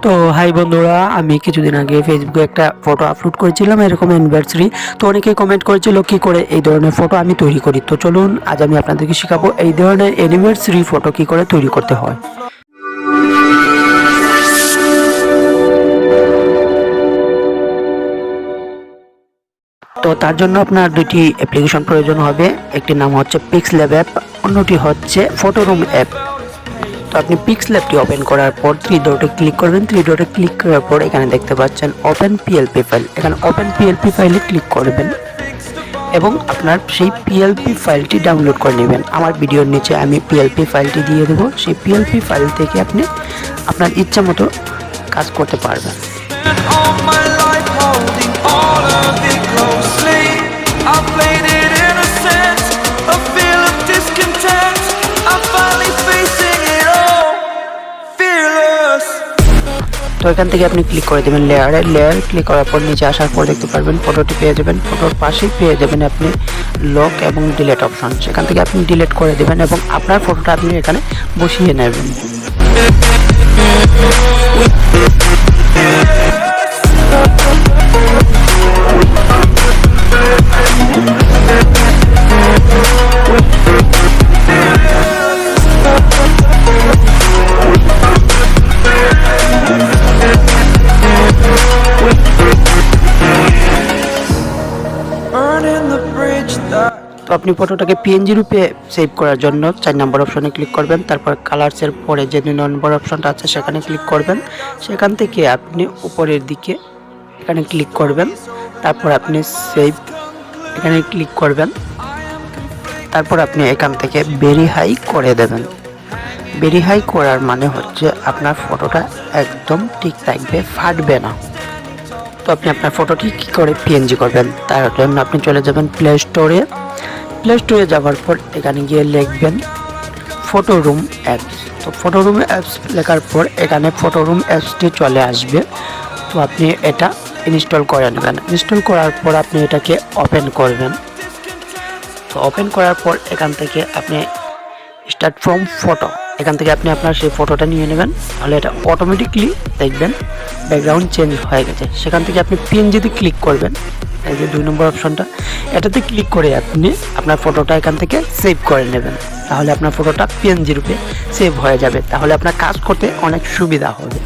তো হাই বন্ধুরা, আমি কিছুদিন আগে ফেসবুকে একটা ফটো আপলোড করেছিলাম এরকম অ্যানিভার্সারি। তো অনেকেই কমেন্ট করেছিল কি করে এই ধরনের ফটো আমি তৈরি করি। তো চলুন আজ আমি আপনাদেরকে শেখাবো এই ধরনের অ্যানিভার্সারি ফটো কি করে তৈরি করতে হয়। তো তার জন্য আপনার দুটি অ্যাপ্লিকেশন প্রয়োজন হবে। একটি নাম হচ্ছে পিক্সল্যাব অ্যাপ, অন্যটি হচ্ছে ফটোরুম অ্যাপ। তো আপনি পিক্সল্যাবটি ওপেন করার পর থ্রি ডটে ক্লিক করবেন। থ্রি ডটে ক্লিক করার পর এখানে দেখতে পাচ্ছেন ওপেন পিএলপি ফাইল। এখানে ওপেন পিএলপি ফাইলে ক্লিক করবেন এবং আপনার সেই পিএলপি ফাইলটি ডাউনলোড করে নেবেন। আমার ভিডিওর নিচে আমি পিএলপি ফাইলটি দিয়ে দেবো। সেই পিএলপি ফাইল থেকে আপনি আপনার ইচ্ছা মতো কাজ করতে পারবেন। তো এখান থেকে আপনি ক্লিক করে দেবেন লেয়ার ক্লিক করার পর নিচে আসার পর দেখতে পারবেন ফটোটি পেয়ে যাবেন। ফটোর পাশেই পেয়ে যাবেন আপনি লক এবং ডিলিট অপশন। সেখান থেকে আপনি ডিলিট করে দেবেন এবং আপনার ফটোটা আপনি এখানে বসিয়ে নেবেন। তো আপনি ফটোটাকে পিএনজি রূপে সেভ করার জন্য 4 নম্বর অপশনে ক্লিক করবেন। তারপর কালার্সের পরে যে 2 নম্বর অপশনটা আছে সেখানে ক্লিক করবেন। সেখান থেকে আপনি উপরের দিকে এখানে ক্লিক করবেন। তারপর আপনি সেভ এখানে ক্লিক করবেন। তারপর আপনি এখান থেকে ভেরিফাই করে দেবেন। ভেরিফাই করার মানে হচ্ছে আপনার ফটোটা একদম ঠিক থাকবে, ফাটবে না। তো আপনি আপনার ফটোটি কী করে পিএনজি করবেন তার জন্য আপনি চলে যাবেন প্লে স্টোরে। প্লে স্টোরে যাওয়ার পর এখানে গিয়ে লিখবেন ফটোরুম অ্যাপস। তো ফটোরুম অ্যাপস লেখার পর এখানে ফটোরুম অ্যাপসটি চলে আসবে। তো আপনি এটা ইনস্টল করে নেবেন। ইনস্টল করার পর আপনি এটাকে ওপেন করবেন। তো ওপেন করার পর এখান থেকে আপনি স্টার্ট ফ্রম ফটো, এখান থেকে আপনি আপনার সেই ফটোটা নিয়ে নেবেন। তাহলে এটা অটোমেটিকলি দেখবেন ব্যাকগ্রাউন্ড চেঞ্জ হয়ে গেছে। সেখান থেকে আপনি পিএনজিতে ক্লিক করবেন, এই যে 2 নম্বর অপশনটা, এটাতে ক্লিক করে আপনি আপনার ফটোটা এখান থেকে সেভ করে নেবেন। তাহলে আপনার ফটোটা পিএনজি রূপে সেভ হয়ে যাবে। তাহলে আপনার কাজ করতে অনেক সুবিধা হবে।